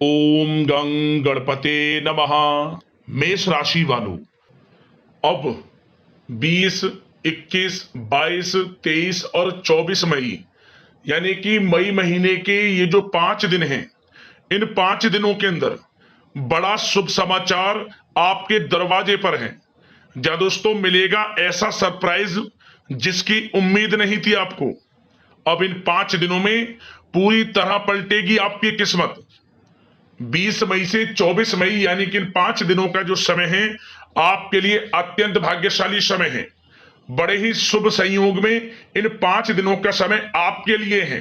ओम गं गणपते नमः। मेष राशि वालों, अब 20, 21, 22, 23 और 24 मई यानी कि मई महीने के ये जो 5 दिन हैं, इन 5 दिनों के अंदर बड़ा शुभ समाचार आपके दरवाजे पर है। जा दोस्तों, मिलेगा ऐसा सरप्राइज जिसकी उम्मीद नहीं थी आपको। अब इन 5 दिनों में पूरी तरह पलटेगी आपकी किस्मत। 20 मई से 24 मई यानी कि इन 5 दिनों का जो समय है आपके लिए अत्यंत भाग्यशाली समय है। बड़े ही शुभ संयोग में इन 5 दिनों का समय आपके लिए है।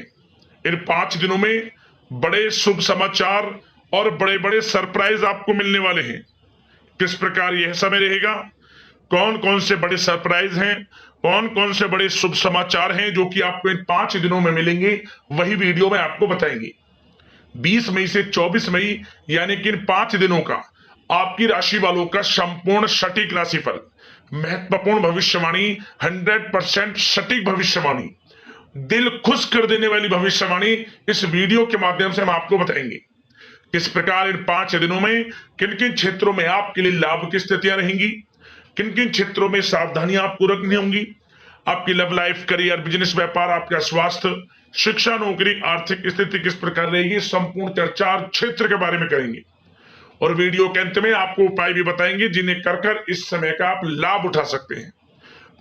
इन 5 दिनों में बड़े शुभ समाचार और बड़े बड़े सरप्राइज आपको मिलने वाले हैं। किस प्रकार यह समय रहेगा, कौन कौन से बड़े सरप्राइज हैं, कौन कौन से बड़े शुभ समाचार हैं जो कि आपको इन 5 दिनों में मिलेंगे, वही वीडियो में आपको बताएंगे। 20 मई से 24 मई यानी कि इन 5 दिनों का आपकी राशि वालों का संपूर्ण सटीक राशिफल, महत्वपूर्ण भविष्यवाणी, 100% सटीक भविष्यवाणी, दिल खुश कर देने वाली भविष्यवाणी इस वीडियो के माध्यम से हम आपको बताएंगे। किस प्रकार इन 5 दिनों में किन किन क्षेत्रों में आपके लिए लाभ की स्थितियां रहेंगी, किन किन क्षेत्रों में सावधानियां आपको रखनी होंगी, आपकी लव लाइफ, करियर, बिजनेस, व्यापार, आपका स्वास्थ्य, शिक्षा, नौकरी, आर्थिक स्थिति किस प्रकार रहेगी, संपूर्ण चर्चा क्षेत्र के बारे में करेंगे। और वीडियो के अंत में आपको उपाय भी बताएंगे जिन्हें कर इस समय का आप लाभ उठा सकते हैं।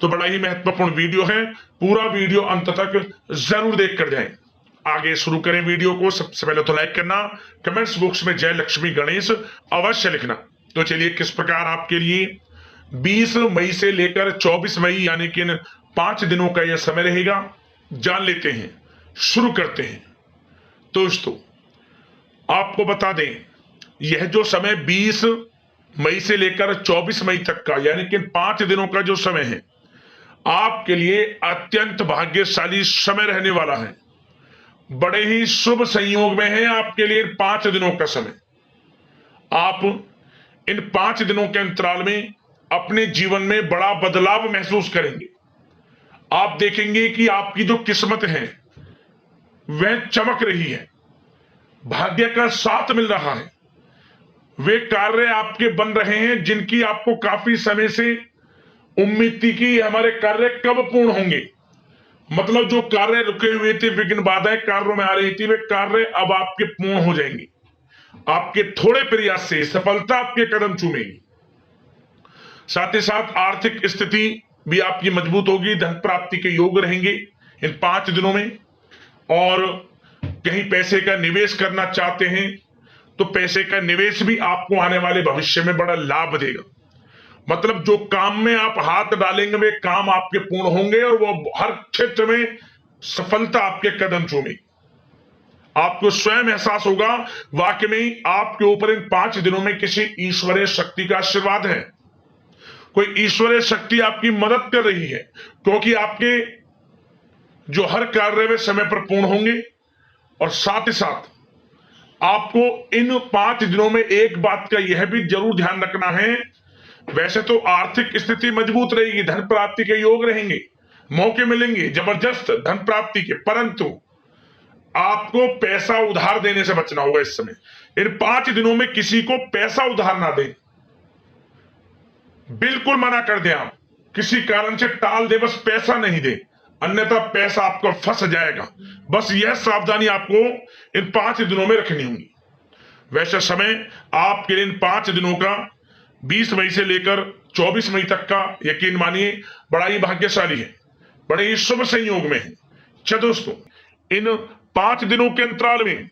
तो बड़ा ही महत्वपूर्ण वीडियो है, पूरा वीडियो अंत तक जरूर देख कर जाएं। आगे शुरू करें वीडियो को। सबसे पहले तो लाइक करना, कमेंट्स बॉक्स में जय लक्ष्मी गणेश अवश्य लिखना। तो चलिए, किस प्रकार आपके लिए 20 मई से लेकर 24 मई यानी कि इन 5 दिनों का यह समय रहेगा, जान लेते हैं, शुरू करते हैं। दोस्तों, आपको बता दें, यह जो समय 20 मई से लेकर 24 मई तक का यानी कि 5 दिनों का जो समय है आपके लिए अत्यंत भाग्यशाली समय रहने वाला है। बड़े ही शुभ संयोग में है आपके लिए 5 दिनों का समय। आप इन 5 दिनों के अंतराल में अपने जीवन में बड़ा बदलाव महसूस करेंगे। आप देखेंगे कि आपकी जो किस्मत है वह चमक रही है, भाग्य का साथ मिल रहा है। वे कार्य आपके बन रहे हैं जिनकी आपको काफी समय से उम्मीद थी कि हमारे कार्य कब पूर्ण होंगे। मतलब जो कार्य रुके हुए थे, विघ्न बाधाएं कार्यों में आ रही थी, वे कार्य अब आपके पूर्ण हो जाएंगे। आपके थोड़े प्रयास से सफलता आपके कदम चूमेगी। साथ ही साथ आर्थिक स्थिति भी आपकी मजबूत होगी, धन प्राप्ति के योग रहेंगे इन 5 दिनों में। और कहीं पैसे का निवेश करना चाहते हैं तो पैसे का निवेश भी आपको आने वाले भविष्य में बड़ा लाभ देगा। मतलब जो काम में आप हाथ डालेंगे वे काम आपके पूर्ण होंगे और वो हर क्षेत्र में सफलता आपके कदम चूमेगी। आपको स्वयं एहसास होगा वाकई में आपके ऊपर इन 5 दिनों में किसी ईश्वरीय शक्ति का आशीर्वाद है। कोई ईश्वरीय शक्ति आपकी मदद कर रही है, क्योंकि आपके जो हर कार्य वे समय पर पूर्ण होंगे। और साथ ही साथ आपको इन 5 दिनों में एक बात का यह भी जरूर ध्यान रखना है, वैसे तो आर्थिक स्थिति मजबूत रहेगी, धन प्राप्ति के योग रहेंगे, मौके मिलेंगे जबरदस्त धन प्राप्ति के, परंतु आपको पैसा उधार देने से बचना होगा। इस समय इन 5 दिनों में किसी को पैसा उधार ना दें, बिल्कुल मना कर दें। आप किसी कारण से टाल दे, बस पैसा नहीं दे, अन्यथा पैसा आपका फंस जाएगा। बस यह सावधानी आपको इन 5 दिनों में रखनी होगी। वैसे समय आपके लिए इन 5 दिनों का 20 मई से लेकर 24 मई तक का यकीन मानिए बड़ा ही भाग्यशाली है, बड़े ही शुभ संयोग में है। अच्छा दोस्तों, इन 5 दिनों के अंतराल में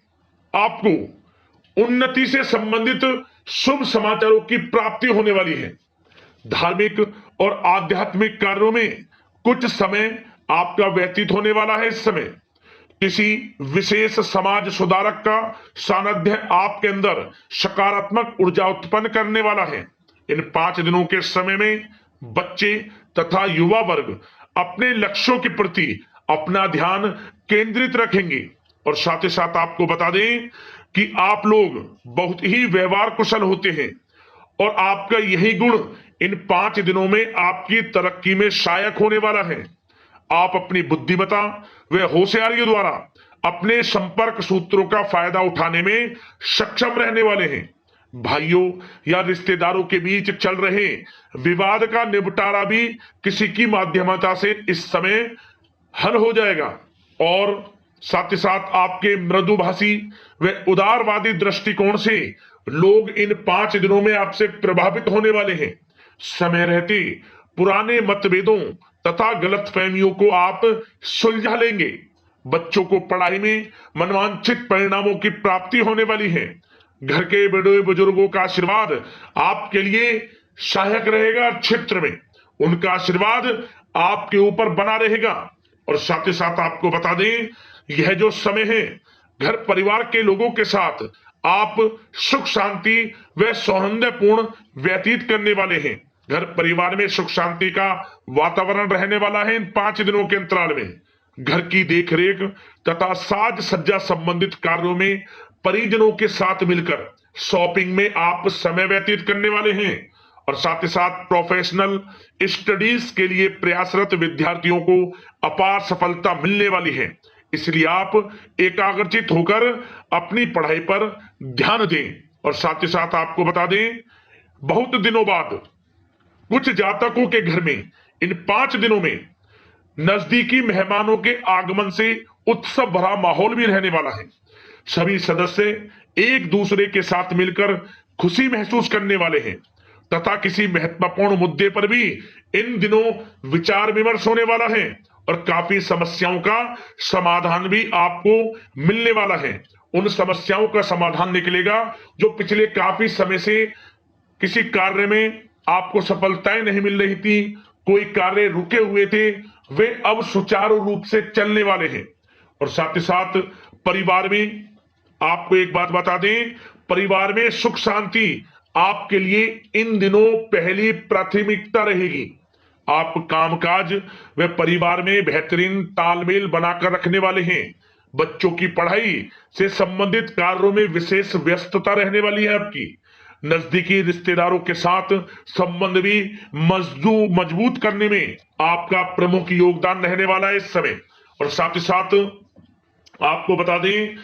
आपको उन्नति से संबंधित शुभ समाचारों की प्राप्ति होने वाली है। धार्मिक और आध्यात्मिक कार्यों में कुछ समय आपका व्यतीत होने वाला है। इस समय किसी विशेष समाज सुधारक का सानिध्य आपके अंदर सकारात्मक ऊर्जा उत्पन्न करने वाला है। इन 5 दिनों के समय में बच्चे तथा युवा वर्ग अपने लक्ष्यों के प्रति अपना ध्यान केंद्रित रखेंगे। और साथ ही साथ आपको बता दें कि आप लोग बहुत ही व्यवहार कुशल होते हैं और आपका यही गुण इन 5 दिनों में आपकी तरक्की में सहायक होने वाला है। आप अपनी बुद्धिमत्ता व होशियारी द्वारा अपने संपर्क सूत्रों का फायदा उठाने में सक्षम रहने वाले हैं। भाइयों या रिश्तेदारों के बीच चल रहे विवाद का निपटारा भी किसी की माध्यमता से इस समय हल हो जाएगा और साथ ही साथ आपके मृदुभाषी व उदारवादी दृष्टिकोण से लोग इन 5 दिनों में आपसे प्रभावित होने वाले हैं। समय रहते पुराने मतभेदों तथा गलतफहमियों को आप सुलझा लेंगे। बच्चों को पढ़ाई में मनवांछित परिणामों की प्राप्ति होने वाली है। घर के बड़े बुजुर्गों का आशीर्वाद आपके लिए सहायक रहेगा। क्षेत्र में उनका आशीर्वाद आपके ऊपर बना रहेगा। और साथ ही साथ आपको बता दें, यह जो समय है घर परिवार के लोगों के साथ आप सुख शांति व सौहार्दपूर्ण व्यतीत करने वाले हैं। घर परिवार में सुख शांति का वातावरण रहने वाला है। इन 5 दिनों के अंतराल में घर की देखरेख तथा साज सज्जा संबंधित कार्यों में परिजनों के साथ मिलकर शॉपिंग में आप समय व्यतीत करने वाले हैं। और साथ ही साथ प्रोफेशनल स्टडीज के लिए प्रयासरत विद्यार्थियों को अपार सफलता मिलने वाली है। इसलिए आप एकाग्रचित होकर अपनी पढ़ाई पर ध्यान दें। और साथ ही साथ आपको बता दें, बहुत दिनों बाद कुछ जातकों के घर में इन 5 दिनों में नजदीकी मेहमानों के आगमन से उत्सव भरा माहौल भी रहने वाला है। सभी सदस्य एक दूसरे के साथ मिलकर खुशी महसूस करने वाले हैं तथा किसी महत्वपूर्ण मुद्दे पर भी इन दिनों विचार विमर्श होने वाला है और काफी समस्याओं का समाधान भी आपको मिलने वाला है। उन समस्याओं का समाधान निकलेगा जो पिछले काफी समय से किसी कार्य में आपको सफलताएं नहीं मिल रही थी, कोई कार्य रुके हुए थे, वे अब सुचारू रूप से चलने वाले हैं। और साथ ही साथ परिवार में आपको एक बात बता दें, परिवार में सुख शांति आपके लिए इन दिनों पहली प्राथमिकता रहेगी। आप कामकाज व परिवार में बेहतरीन तालमेल बनाकर रखने वाले हैं। बच्चों की पढ़ाई से संबंधित कार्यों में विशेष व्यस्तता रहने वाली है आपकी। नजदीकी रिश्तेदारों के साथ संबंध भी मजबूत करने में आपका प्रमुख योगदान रहने वाला है इस समय। और साथ ही साथ आपको बता दें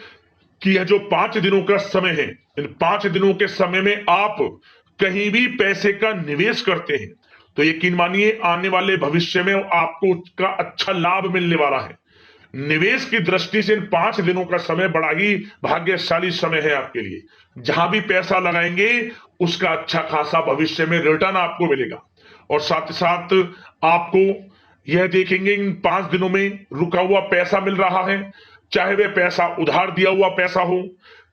कि यह जो 5 दिनों का समय है, इन 5 दिनों के समय में आप कहीं भी पैसे का निवेश करते हैं तो यकीन मानिए आने वाले भविष्य में आपको उसका अच्छा लाभ मिलने वाला है। निवेश की दृष्टि से इन 5 दिनों का समय बड़ा ही भाग्यशाली समय है आपके लिए। जहां भी पैसा लगाएंगे उसका अच्छा खासा भविष्य में रिटर्न आपको मिलेगा। और साथ ही साथ आपको यह देखेंगे इन 5 दिनों में रुका हुआ पैसा मिल रहा है, चाहे वह पैसा उधार दिया हुआ पैसा हो,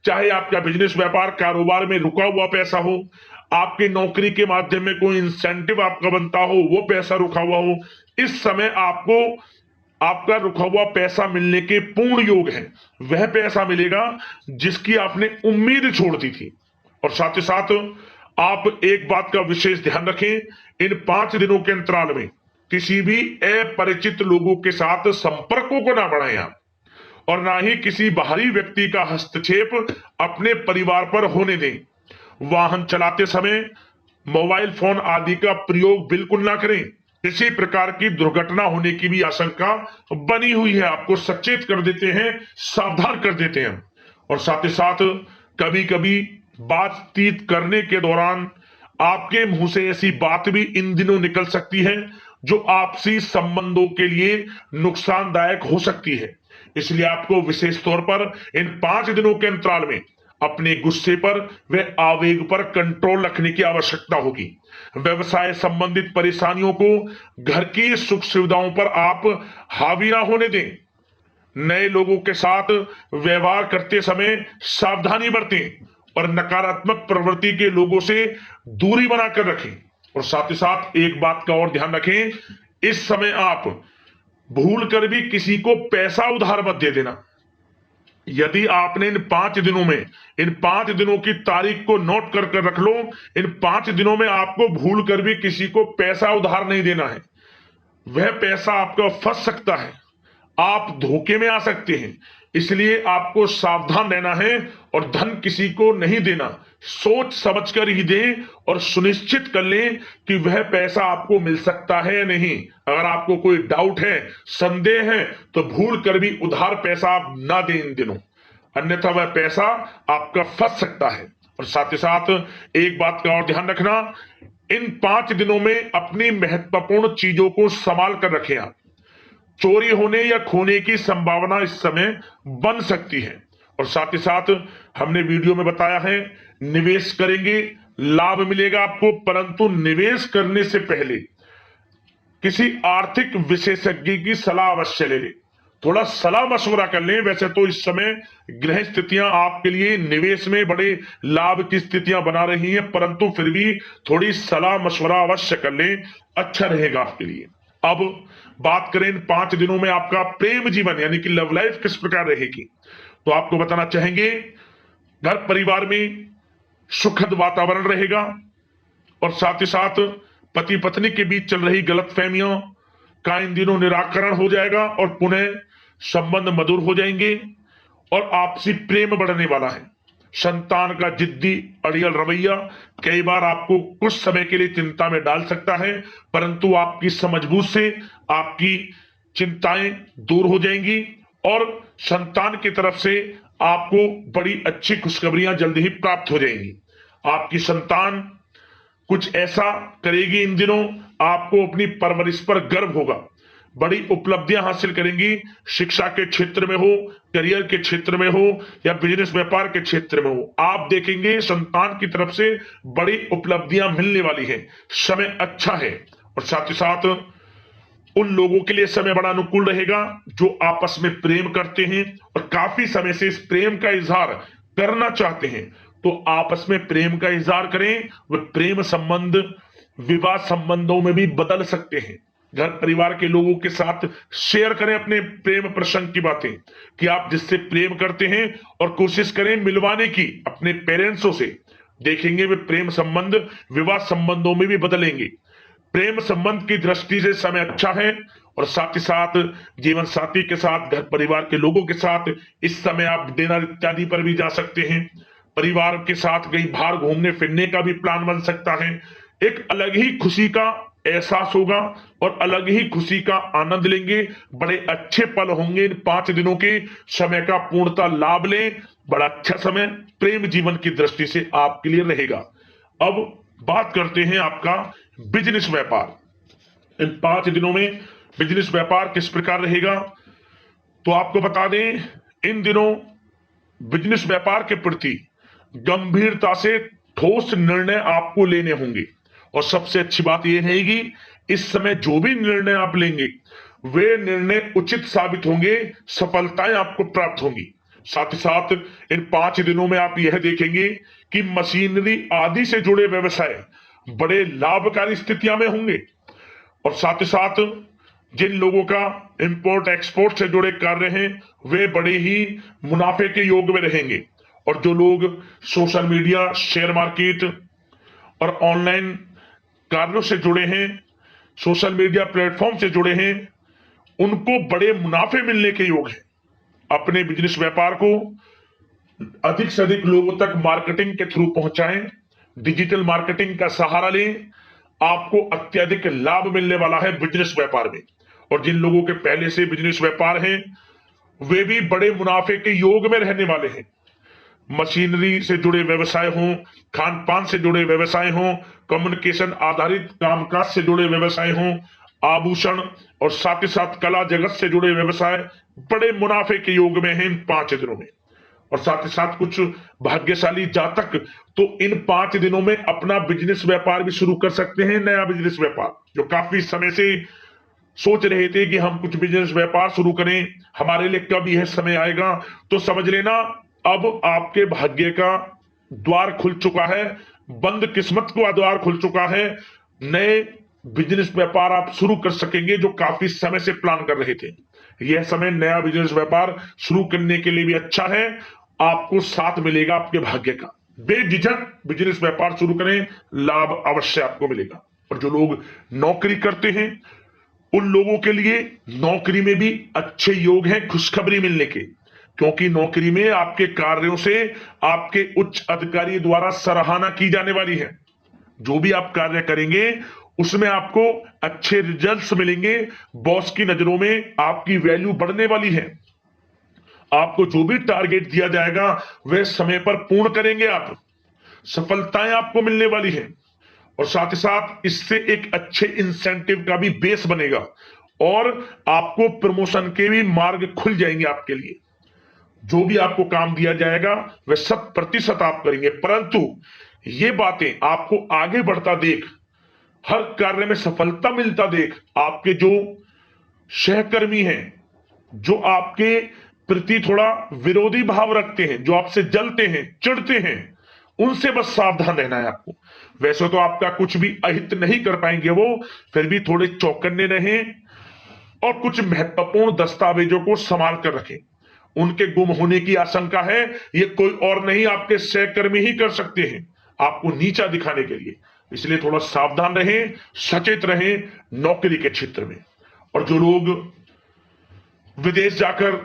चाहे आपका बिजनेस व्यापार कारोबार में रुका हुआ पैसा हो, आपकी नौकरी के माध्यम में कोई इंसेंटिव आपका बनता हो, वो पैसा रुका हुआ हो। इस समय आपको आपका रुका हुआ पैसा मिलने के पूर्ण योग है। वह पैसा मिलेगा जिसकी आपने उम्मीद छोड़ दी थी। और साथ ही साथ आप एक बात का विशेष ध्यान रखें, इन 5 दिनों के अंतराल में किसी भी अपरिचित लोगों के साथ संपर्कों को ना बढ़ाएं आप, और ना ही किसी बाहरी व्यक्ति का हस्तक्षेप अपने परिवार पर होने दें। वाहन चलाते समय मोबाइल फोन आदि का प्रयोग बिल्कुल ना करें। किसी प्रकार की दुर्घटना होने की भी आशंका बनी हुई है। आपको सचेत कर देते हैं, सावधान कर देते हैं। और साथ ही साथ कभी कभी बातचीत करने के दौरान आपके मुंह से ऐसी बात भी इन दिनों निकल सकती है जो आपसी संबंधों के लिए नुकसानदायक हो सकती है। इसलिए आपको विशेष तौर पर इन 5 दिनों के अंतराल में अपने गुस्से पर व आवेग पर कंट्रोल रखने की आवश्यकता होगी। व्यवसाय संबंधित परेशानियों को घर की सुख सुविधाओं पर आप हावी ना होने दें। नए लोगों के साथ व्यवहार करते समय सावधानी बरतें और नकारात्मक प्रवृत्ति के लोगों से दूरी बनाकर रखें। और साथ ही साथ एक बात का और ध्यान रखें, इस समय आप भूल कर भी किसी को पैसा उधार मत दे देना। यदि आपने इन 5 दिनों में इन 5 दिनों की तारीख को नोट कर रख लो, इन 5 दिनों में आपको भूल कर भी किसी को पैसा उधार नहीं देना है। वह पैसा आपका फंस सकता है, आप धोखे में आ सकते हैं। इसलिए आपको सावधान रहना है और धन किसी को नहीं देना। सोच समझकर ही दें और सुनिश्चित कर लें कि वह पैसा आपको मिल सकता है या नहीं। अगर आपको कोई डाउट है, संदेह है, तो भूल कर भी उधार पैसा आप ना दें इन दिनों, अन्यथा वह पैसा आपका फंस सकता है। और साथ ही साथ एक बात का और ध्यान रखना, इन 5 दिनों में अपनी महत्वपूर्ण चीजों को संभाल कर रखें। आप चोरी होने या खोने की संभावना इस समय बन सकती है। और साथ ही साथ हमने वीडियो में बताया है, निवेश करेंगे लाभ मिलेगा आपको, परंतु निवेश करने से पहले किसी आर्थिक विशेषज्ञ की सलाह अवश्य ले लें, थोड़ा सलाह मशवरा कर लें। वैसे तो इस समय ग्रह स्थितियां आपके लिए निवेश में बड़े लाभ की स्थितियां बना रही हैं, परंतु फिर भी थोड़ी सलाह मशवरा अवश्य कर लें, अच्छा रहेगा आपके लिए। अब बात करें इन 5 दिनों में आपका प्रेम जीवन यानी कि लव लाइफ किस प्रकार रहेगी, तो आपको बताना चाहेंगे, घर परिवार में सुखद वातावरण रहेगा और साथ ही साथ पति पत्नी के बीच चल रही गलतफहमियों का इन दिनों निराकरण हो जाएगा और पुनः संबंध मधुर हो जाएंगे और आपसी प्रेम बढ़ने वाला है। संतान का जिद्दी अड़ियल रवैया कई बार आपको कुछ समय के लिए चिंता में डाल सकता है, परंतु आपकी समझबूझ से आपकी चिंताएं दूर हो जाएंगी और संतान की तरफ से आपको बड़ी अच्छी खुशखबरियां जल्द ही प्राप्त हो जाएंगी। आपकी संतान कुछ ऐसा करेगी इन दिनों, आपको अपनी परवरिश पर गर्व होगा, बड़ी उपलब्धियां हासिल करेंगी। शिक्षा के क्षेत्र में हो, करियर के क्षेत्र में हो या बिजनेस व्यापार के क्षेत्र में हो, आप देखेंगे संतान की तरफ से बड़ी उपलब्धियां मिलने वाली है। समय अच्छा है और साथ ही साथ उन लोगों के लिए समय बड़ा अनुकूल रहेगा जो आपस में प्रेम करते हैं और काफी समय से इस प्रेम का इजहार करना चाहते हैं, तो आपस में प्रेम का इजहार करें। वह प्रेम संबंध विवाह संबंधों में भी बदल सकते हैं। घर परिवार के लोगों के साथ शेयर करें अपने प्रेम प्रसंग की बातें कि आप जिससे प्रेम करते हैं और कोशिश करें मिलवाने की अपने पेरेंट्सों से। देखेंगे वे प्रेम संबंध विवाह संबंधों में भी बदलेंगे। प्रेम संबंध की दृष्टि से समय अच्छा है और साथ ही साथ जीवन साथी के साथ, घर परिवार के लोगों के साथ इस समय आप डिनर इत्यादि पर भी जा सकते हैं। परिवार के साथ कहीं बाहर घूमने फिरने का भी प्लान बन सकता है। एक अलग ही खुशी का एहसास होगा और अलग ही खुशी का आनंद लेंगे। बड़े अच्छे पल होंगे इन 5 दिनों के, समय का पूर्णतः लाभ लें। बड़ा अच्छा समय प्रेम जीवन की दृष्टि से आपके लिए रहेगा। अब बात करते हैं आपका बिजनेस व्यापार। इन 5 दिनों में बिजनेस व्यापार किस प्रकार रहेगा, तो आपको बता दें, इन दिनों बिजनेस व्यापार के प्रति गंभीरता से ठोस निर्णय आपको लेने होंगे और सबसे अच्छी बात यह रहेगी, इस समय जो भी निर्णय आप लेंगे वे निर्णय उचित साबित होंगे, सफलताएं आपको प्राप्त होंगी। साथ ही साथ इन 5 दिनों में आप यह देखेंगे कि मशीनरी आदि से जुड़े व्यवसाय बड़े लाभकारी स्थितियां में होंगे और साथ ही साथ जिन लोगों का इंपोर्ट एक्सपोर्ट से जुड़े कार्य हैं वे बड़े ही मुनाफे के योग में रहेंगे और जो लोग सोशल मीडिया, शेयर मार्केट और ऑनलाइन कार्यों से जुड़े हैं, सोशल मीडिया प्लेटफॉर्म से जुड़े हैं, उनको बड़े मुनाफे मिलने के योग हैं। अपने बिजनेस व्यापार को अधिक से अधिक लोगों तक मार्केटिंग के थ्रू पहुंचाएं, डिजिटल मार्केटिंग का सहारा लें, आपको अत्यधिक लाभ मिलने वाला है बिजनेस व्यापार में। और जिन लोगों के पहले से बिजनेस व्यापार हैं वे भी बड़े मुनाफे के योग में रहने वाले हैं। मशीनरी से जुड़े व्यवसाय हों, खान पान से जुड़े व्यवसाय हों, कम्युनिकेशन आधारित कामकाज से जुड़े व्यवसाय हों, आभूषण और साथ ही साथ कला जगत से जुड़े व्यवसाय बड़े मुनाफे के योग में हैं इन 5 दिनों में। और साथ ही साथ कुछ भाग्यशाली जातक तो इन 5 दिनों में अपना बिजनेस व्यापार भी शुरू कर सकते हैं। नया बिजनेस व्यापार जो काफी समय से सोच रहे थे कि हम कुछ बिजनेस व्यापार शुरू करें, हमारे लिए कब यह समय आएगा, तो समझ लेना अब आपके भाग्य का द्वार खुल चुका है, बंद किस्मत का द्वार खुल चुका है। नए बिजनेस व्यापार आप शुरू कर सकेंगे जो काफी समय से प्लान कर रहे थे। यह समय नया बिजनेस व्यापार शुरू करने के लिए भी अच्छा है, आपको साथ मिलेगा आपके भाग्य का। बेझिझक बिजनेस व्यापार शुरू करें, लाभ अवश्य आपको मिलेगा। और जो लोग नौकरी करते हैं उन लोगों के लिए नौकरी में भी अच्छे योग हैं खुशखबरी मिलने के। क्योंकि नौकरी में आपके कार्यों से आपके उच्च अधिकारी द्वारा सराहना की जाने वाली है। जो भी आप कार्य करेंगे उसमें आपको अच्छे रिजल्ट्स मिलेंगे। बॉस की नजरों में आपकी वैल्यू बढ़ने वाली है। आपको जो भी टारगेट दिया जाएगा वह समय पर पूर्ण करेंगे आप। सफलताएं आपको मिलने वाली है और साथ ही साथ इससे एक अच्छे इंसेंटिव का भी बेस बनेगा और आपको प्रमोशन के भी मार्ग खुल जाएंगे आपके लिए। जो भी आपको काम दिया जाएगा वह 100% आप करेंगे, परंतु ये बातें आपको आगे बढ़ता देख, हर कार्य में सफलता मिलता देख आपके जो सहकर्मी हैं, जो आपके प्रति थोड़ा विरोधी भाव रखते हैं, जो आपसे जलते हैं, चिढ़ते हैं, उनसे बस सावधान रहना है आपको। वैसे तो आपका कुछ भी अहित नहीं कर पाएंगे वो, फिर भी थोड़े चौकन्ने रहें और कुछ महत्वपूर्ण दस्तावेजों को संभाल कर रखें। उनके गुम होने की आशंका है, ये कोई और नहीं आपके सहकर्मी ही कर सकते हैं आपको नीचा दिखाने के लिए। इसलिए थोड़ा सावधान रहें, सचेत रहें नौकरी के क्षेत्र में। और जो लोग विदेश जाकर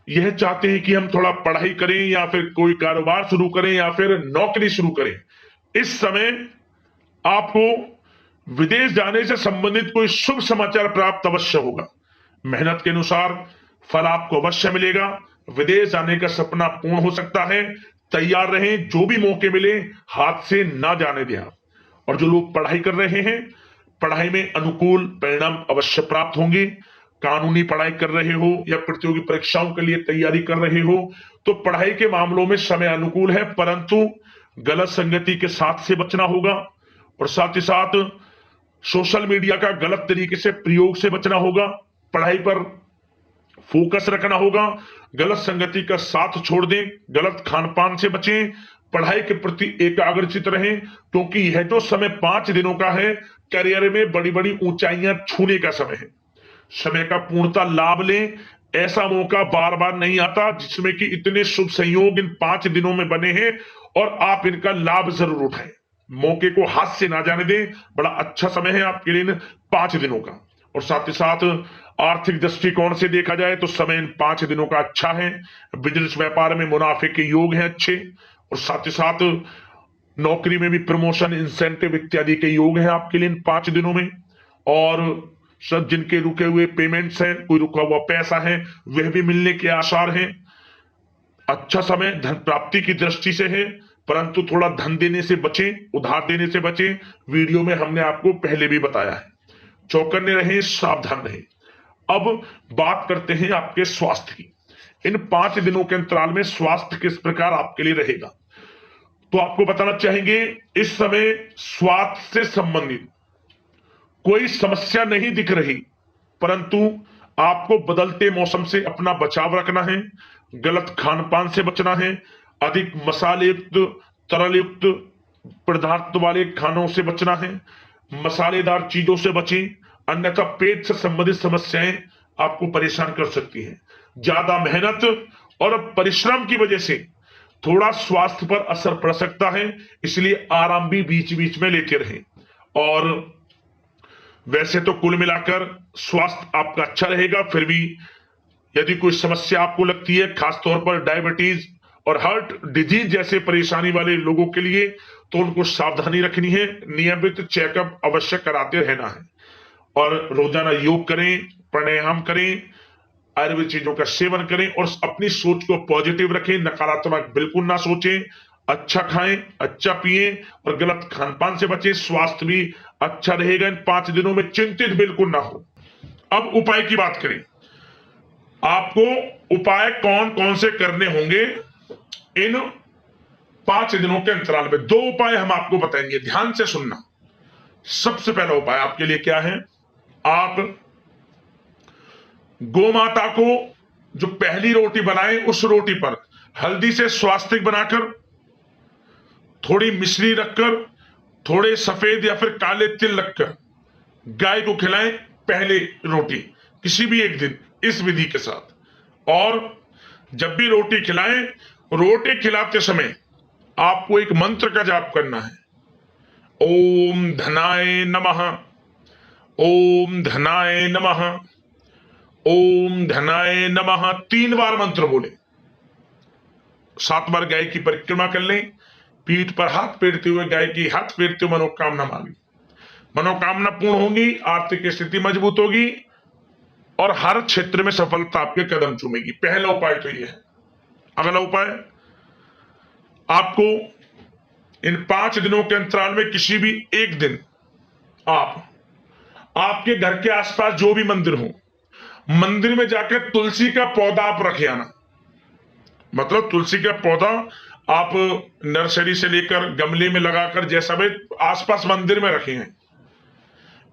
यह चाहते हैं कि हम थोड़ा पढ़ाई करें या फिर कोई कारोबार शुरू करें या फिर नौकरी शुरू करें, इस समय आपको विदेश जाने से संबंधित कोई शुभ समाचार प्राप्त अवश्य होगा। मेहनत के अनुसार फल आपको अवश्य मिलेगा। विदेश जाने का सपना पूर्ण हो सकता है। तैयार रहें, जो भी मौके मिले हाथ से ना जाने दें आप। और जो लोग पढ़ाई कर रहे हैं, पढ़ाई में अनुकूल परिणाम अवश्य प्राप्त होंगे। कानूनी पढ़ाई कर रहे हो या प्रतियोगी परीक्षाओं के लिए तैयारी कर रहे हो तो पढ़ाई के मामलों में समय अनुकूल है, परंतु गलत संगति के साथ से बचना होगा और साथ ही साथ सोशल मीडिया का गलत तरीके से प्रयोग से बचना होगा। पढ़ाई पर फोकस रखना होगा, गलत संगति का साथ छोड़ दें, गलत खान पान से बचें, पढ़ाई के प्रति एकाग्रचित रहें, क्योंकि यह जो समय 5 दिनों का है, करियर में बड़ी बड़ी ऊंचाइयां छूने का समय है। समय का पूर्णता लाभ लें। ऐसा मौका बार बार नहीं आता जिसमें कि इतने शुभ संयोग इन 5 दिनों में बने हैं और आप इनका लाभ जरूर उठाएं। मौके को हाथ से ना जाने दें। बड़ा अच्छा समय है आपके लिए इन 5 दिनों का। और साथ ही साथ आर्थिक दृष्टिकोण से देखा जाए तो समय इन 5 दिनों का अच्छा है। बिजनेस व्यापार में मुनाफे के योग हैं अच्छे और साथ ही साथ नौकरी में भी प्रमोशन, इंसेंटिव इत्यादि के योग हैं आपके लिए इन 5 दिनों में। और सब जिनके रुके हुए पेमेंट्स हैं, कोई रुका हुआ पैसा है, वह भी मिलने के आसार हैं। अच्छा समय धन प्राप्ति की दृष्टि से है, परंतु थोड़ा धन देने से बचें, उधार देने से बचें। वीडियो में हमने आपको पहले भी बताया है। चौकन्ने रहें, सावधान रहें। अब बात करते हैं आपके स्वास्थ्य की। इन 5 दिनों के अंतराल में स्वास्थ्य किस प्रकार आपके लिए रहेगा, तो आपको बताना चाहेंगे इस समय स्वास्थ्य से संबंधित कोई समस्या नहीं दिख रही, परंतु आपको बदलते मौसम से अपना बचाव रखना है, गलत खान पान से बचना है, अधिक मसाले युक्त, तरल युक्त पदार्थ वाले खानों से बचना है, मसालेदार चीजों से बचें, अन्यथा पेट से संबंधित समस्याएं आपको परेशान कर सकती हैं। ज्यादा मेहनत और परिश्रम की वजह से थोड़ा स्वास्थ्य पर असर पड़ सकता है, इसलिए आराम भी बीच बीच में लेते रहें। और वैसे तो कुल मिलाकर स्वास्थ्य आपका अच्छा रहेगा, फिर भी यदि कोई समस्या आपको लगती है, खासतौर पर डायबिटीज और हार्ट डिजीज जैसे परेशानी वाले लोगों के लिए, तो उनको सावधानी रखनी है। नियमित चेकअप अवश्य कराते रहना है और रोजाना योग करें, प्राणायाम करें, आयुर्वेद चीजों का सेवन करें और अपनी सोच को पॉजिटिव रखें। नकारात्मक बिल्कुल ना सोचें। अच्छा खाएं, अच्छा पिएं और गलत खान पान से बचें। स्वास्थ्य भी अच्छा रहेगा इन 5 दिनों में, चिंतित बिल्कुल ना हो। अब उपाय की बात करें, आपको उपाय कौन कौन से करने होंगे इन 5 दिनों के अंतराल में। 2 उपाय हम आपको बताएंगे, ध्यान से सुनना। सबसे पहला उपाय आपके लिए क्या है, आप गौ माता को जो पहली रोटी बनाए उस रोटी पर हल्दी से स्वास्तिक बनाकर, थोड़ी मिश्री रखकर, थोड़े सफेद या फिर काले तिल रखकर गाय को खिलाएं पहले रोटी, किसी भी एक दिन इस विधि के साथ। और जब भी रोटी खिलाएं, रोटी खिलाते समय आपको एक मंत्र का जाप करना है। ओम धनाय नमः, ओम धनाय नमः, ओम धनाय नमः 3 बार मंत्र बोले। 7 बार गाय की परिक्रमा कर लें, पीठ पर हाथ फेरते हुए गाय की हाथ फेरते हुए मनोकामना मांगे, मनोकामना पूर्ण होगी, आर्थिक स्थिति मजबूत होगी और हर क्षेत्र में सफलता आपके कदम चूमेगी। पहला उपाय तो यह है। अगला उपाय, आपको इन 5 दिनों के अंतराल में किसी भी एक दिन आप आपके घर के आसपास जो भी मंदिर हो, मंदिर में जाकर तुलसी का पौधा आप रखे आना। मतलब तुलसी का पौधा आप नर्सरी से लेकर गमले में लगाकर जैसा भी आसपास मंदिर में रखे हैं,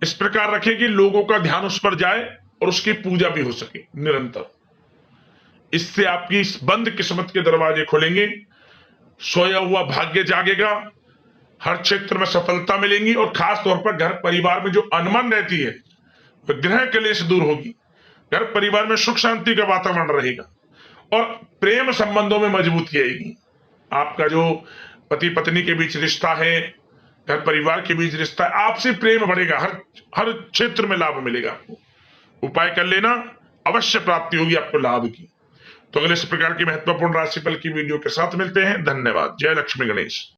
इस प्रकार रखें कि लोगों का ध्यान उस पर जाए और उसकी पूजा भी हो सके निरंतर। इससे आपकी इस बंद किस्मत के दरवाजे खुलेंगे, सोया हुआ भाग्य जागेगा, हर क्षेत्र में सफलता मिलेंगी और खास तौर पर घर परिवार में जो अनमन रहती है वह ग्रह क्लेश दूर होगी, घर परिवार में सुख शांति का वातावरण रहेगा और प्रेम संबंधों में मजबूती आएगी। आपका जो पति पत्नी के बीच रिश्ता है, घर परिवार के बीच रिश्ता है, आपसे प्रेम बढ़ेगा, हर क्षेत्र में लाभ मिलेगा आपको। उपाय कर लेना, अवश्य प्राप्ति होगी आपको लाभ की। तो अगले इस प्रकार की महत्वपूर्ण राशिफल की वीडियो के साथ मिलते हैं। धन्यवाद। जय लक्ष्मी गणेश।